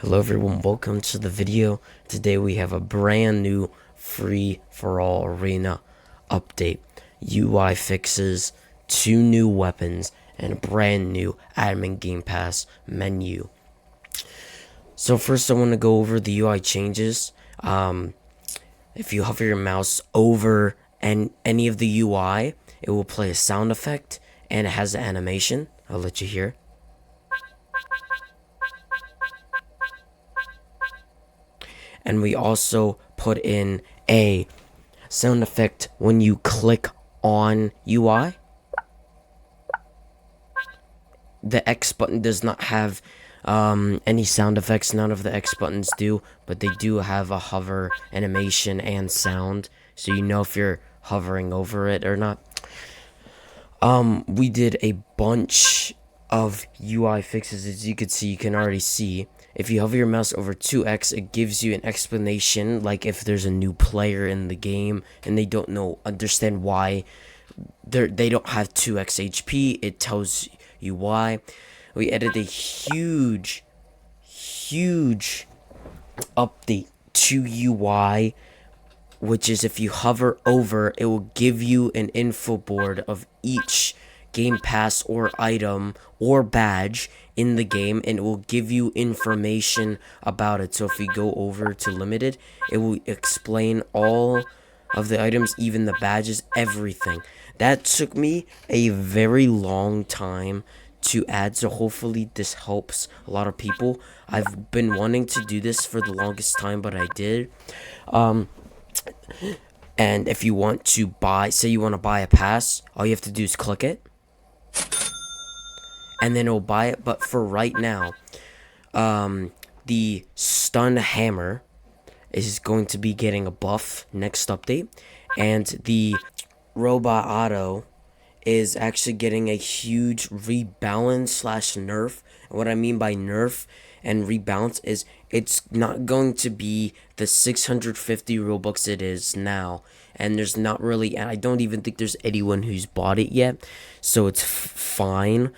Hello everyone, welcome to the video. Today we have a brand new free-for-all arena update, UI fixes, 2 new weapons, and a brand new admin game pass menu. So first I want to go over the UI changes. If you hover your mouse over any of the UI, it will play a sound effect and it has an animation. I'll let you hear. And we also put in a sound effect when you click on UI. The X button does not have any sound effects. None of the X buttons do, but they do have a hover animation and sound, so you know if you're hovering over it or not. We did a bunch of UI fixes. As you can see, you can already see. If you hover your mouse over 2x, it gives you an explanation, like if there's a new player in the game and they don't understand why they don't have 2x HP, it tells you why. We added a huge update to UI, which is if you hover over, it will give you an info board of each game pass or item or badge in the game, and it will give you information about it. So if you go over to limited, it will explain all of the items, even the badges, everything. That took me a very long time to add, so hopefully this helps a lot of people. I've been wanting to do this for the longest time, but I did. And if you want to buy, say you want to buy a pass, all you have to do is click it, and then it'll buy it. But for right now, the stun hammer is going to be getting a buff next update, and the robot auto is actually getting a huge rebalance slash nerf. And what I mean by nerf and rebalance is it's not going to be the 650 Robux it is now, and there's not really, and I don't even think there's anyone who's bought it yet, so it's fine.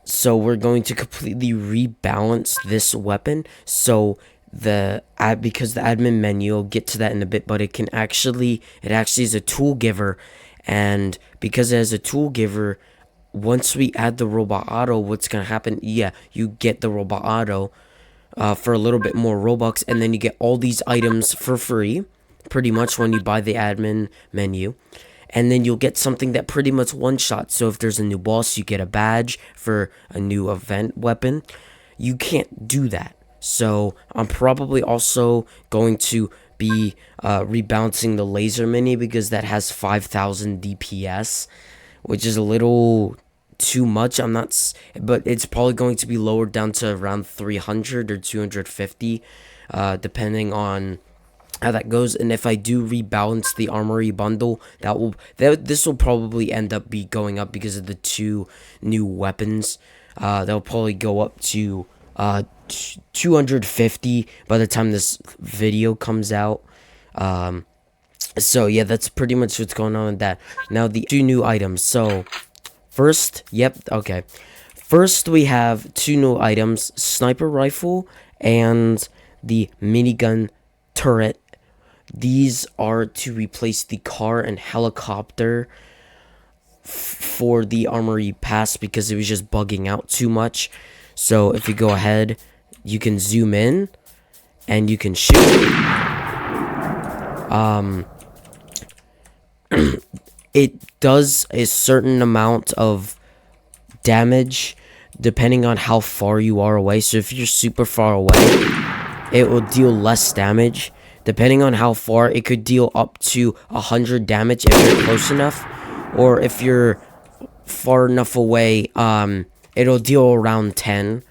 So we're going to completely rebalance this weapon. So because the admin menu, I'll get to that in a bit, but it actually is a tool giver, and because it has a tool giver, once we add the robot auto, what's gonna happen? Yeah, you get the robot auto for a little bit more Robux, and then you get all these items for free, pretty much, when you buy the admin menu. And then you'll get something that pretty much one-shot. So if there's a new boss, you get a badge for a new event weapon. You can't do that. So I'm probably also going to be rebalancing the laser mini, because that has 5,000 DPS, which is a little too much. But it's probably going to be lowered down to around 300 or 250, depending on how that goes. And if I do rebalance the armory bundle, this will probably end up going up because of the 2 new weapons. They'll probably go up to 250 by the time this video comes out. So yeah, that's pretty much what's going on with that. Now the 2 new items. So first we have 2 new items: sniper rifle and the minigun turret. These are to replace the car and helicopter for the armory pass, because it was just bugging out too much. So if you go ahead, you can zoom in and you can shoot. It does a certain amount of damage depending on how far you are away. So if you're super far away, it will deal less damage. Depending on how far, it could deal up to 100 damage if you're close enough. Or if you're far enough away, it'll deal around 10.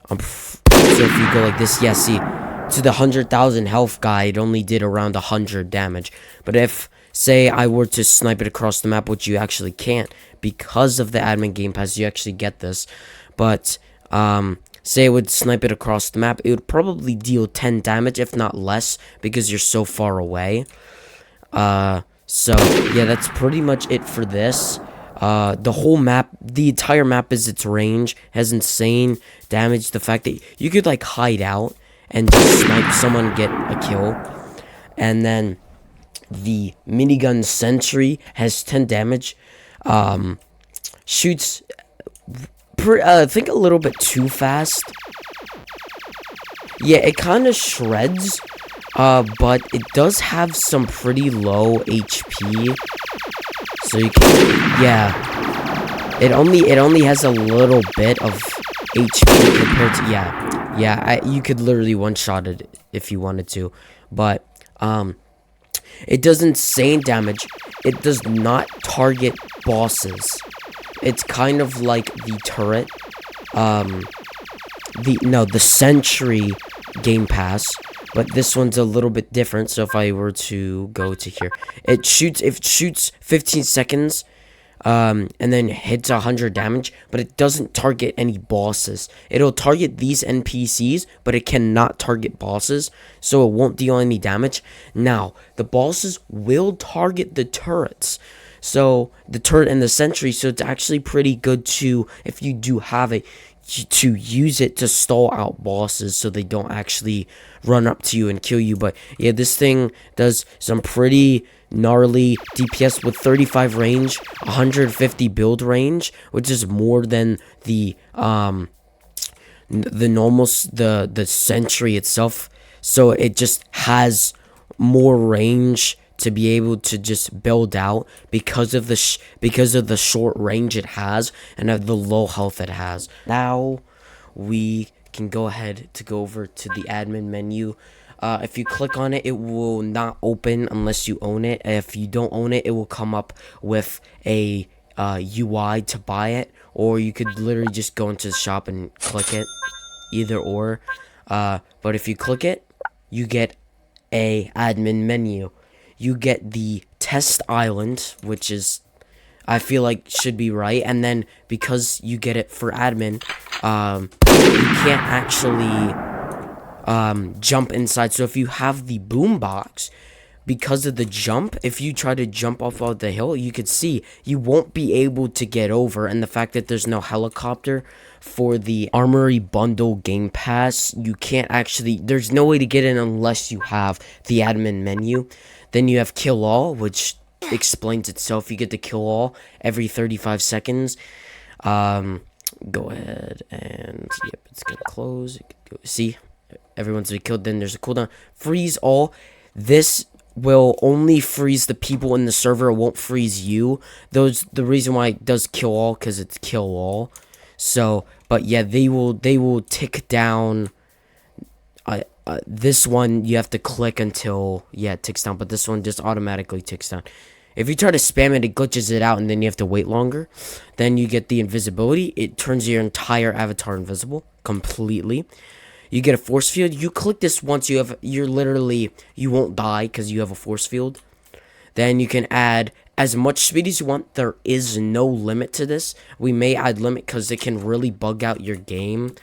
So if you go like this, yeah, see, to the 100,000 health guy, it only did around 100 damage. But if, say, I were to snipe it across the map, which you actually can't, because of the admin game pass, you actually get this. But, say I would snipe it across the map, it would probably deal 10 damage, if not less, because you're so far away. So, yeah, that's pretty much it for this. The whole map, the entire map is its range, has insane damage. The fact that you could like hide out and just snipe someone, get a kill. And then the minigun sentry has 10 damage. Shoots, I think a little bit too fast. Yeah, it kind of shreds. But it does have some pretty low HP. So you can, yeah. It only has a little bit of HP compared to, yeah. You could literally one-shot it if you wanted to, but it does insane damage. It does not target bosses. It's kind of like the turret, the sentry game pass. But this one's a little bit different. So if I were to go to here, it shoots 15 seconds, and then hits 100 damage. But it doesn't target any bosses. It'll target these NPCs, but it cannot target bosses. So it won't deal any damage. Now the bosses will target the turrets. So the turret and the sentry. So it's actually pretty good to, if you do have it, to use it to stall out bosses so they don't actually run up to you and kill you. But yeah, this thing does some pretty gnarly DPS with 35 range, 150 build range, which is more than the sentry itself. So it just has more range to be able to just build out because of the short range it has and of the low health it has. Now we can go ahead to go over to the admin menu. If you click on it, it will not open unless you own it. If you don't own it, it will come up with a UI to buy it, or you could literally just go into the shop and click it, either or. But if you click it, you get a admin menu. You get the test island, which is, I feel like, should be right. And then because you get it for admin, you can't actually jump inside. So if you have the boombox, because of the jump, if you try to jump off of the hill, you could see you won't be able to get over. And the fact that there's no helicopter for the Armory Bundle Game Pass, you can't actually, there's no way to get in unless you have the admin menu. Then you have Kill All, which explains itself. You get to kill all every 35 seconds. Go ahead and, yep, it's gonna close. See, everyone's been killed. Then there's a cooldown. Freeze all. This will only freeze the people in the server. It won't freeze you. The reason why it does kill all, because it's kill all. So, but yeah, they will tick down. This one you have to click until, yeah, it ticks down, but this one just automatically ticks down. If you try to spam it, it glitches it out, and then you have to wait longer. Then you get the invisibility. It turns your entire avatar invisible completely. You get a force field. You click this once, you won't die because you have a force field. Then you can add as much speed as you want. There is no limit to this. We may add limit because it can really bug out your game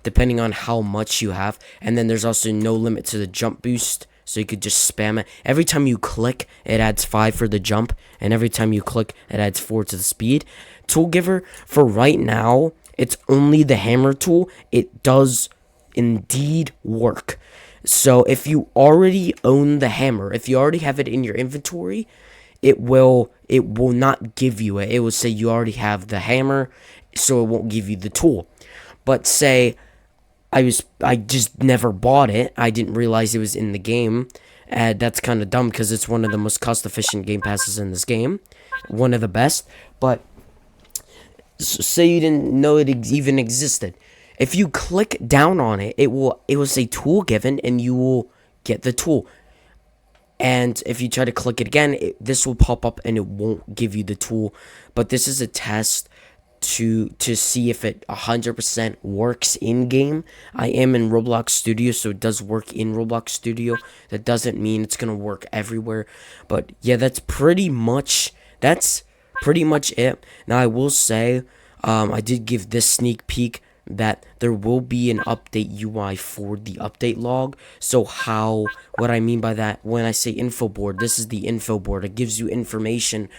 depending on how much you have. And then there's also no limit to the jump boost, so you could just spam it. Every time you click, it adds 5 for the jump, and every time you click, it adds 4 to the speed. Tool Giver, for right now, it's only the hammer tool. It does indeed work. So if you already own the hammer, if you already have it in your inventory, it will not give you it. It will say you already have the hammer, so it won't give you the tool. But say I just never bought it. I didn't realize it was in the game. That's kind of dumb because it's one of the most cost-efficient game passes in this game. One of the best. But say you didn't know it even existed. If you click down on it, it will say tool given, and you will get the tool. And if you try to click it again, this will pop up and it won't give you the tool. But this is a test to see if it 100% works in game. I am in Roblox Studio, so it does work in Roblox Studio. That doesn't mean it's gonna work everywhere, but yeah, that's pretty much it. Now I will say, I did give this sneak peek that there will be an update UI for the update log. So what I mean by that, when I say info board, this is the info board. It gives you information.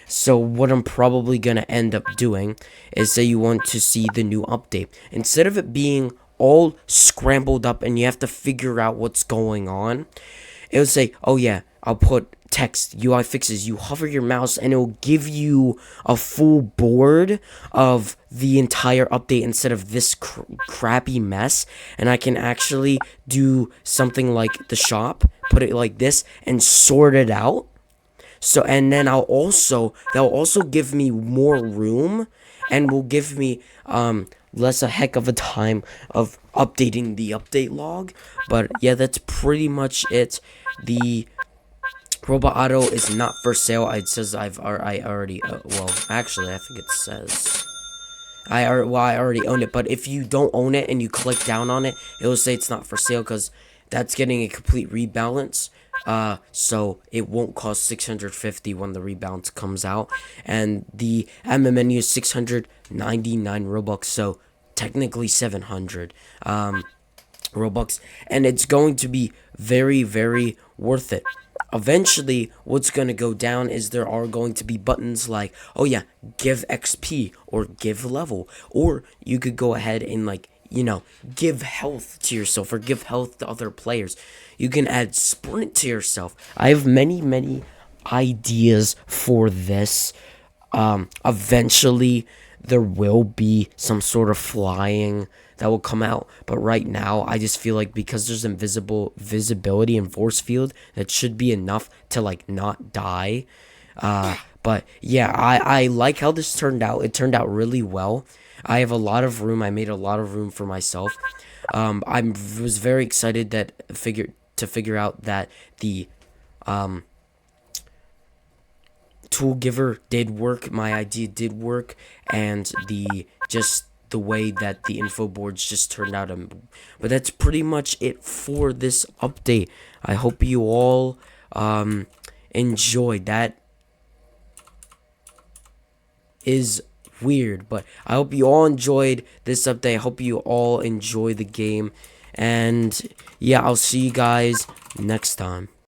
So what I'm probably going to end up doing is, say you want to see the new update. Instead of it being all scrambled up and you have to figure out what's going on, it would say, oh yeah, I'll put text UI fixes. You hover your mouse and it will give you a full board of the entire update instead of this crappy mess. And I can actually do something like the shop, put it like this, and sort it out. So, and then that'll also give me more room and will give me less a heck of a time of updating the update log. But yeah, that's pretty much it. The Robot Auto is not for sale. It says I already well, actually I think it says I already own it. But if you don't own it and you click down on it, it will say it's not for sale because that's getting a complete rebalance. So it won't cost 650 when the rebalance comes out, and the admin menu is 699 Robux, so technically 700 Robux, and it's going to be very, very worth it. Eventually, what's going to go down is there are going to be buttons like, oh yeah, give XP or give level, or you could go ahead and, like, you know, give health to yourself or give health to other players. You can add sprint to yourself. I have many ideas for this. Eventually there will be some sort of flying that will come out, but right now I just feel like because there's visibility and force field, that should be enough to, like, not die. But yeah, I like how this turned out. It turned out really well. I have a lot of room. I made a lot of room for myself. I was very excited to figure out that the tool giver did work. My idea did work, and the way that the info boards just turned out. But that's pretty much it for this update. I hope you all enjoyed. That is weird, but I hope you all enjoyed this update. I hope you all enjoy the game, and yeah, I'll see you guys next time.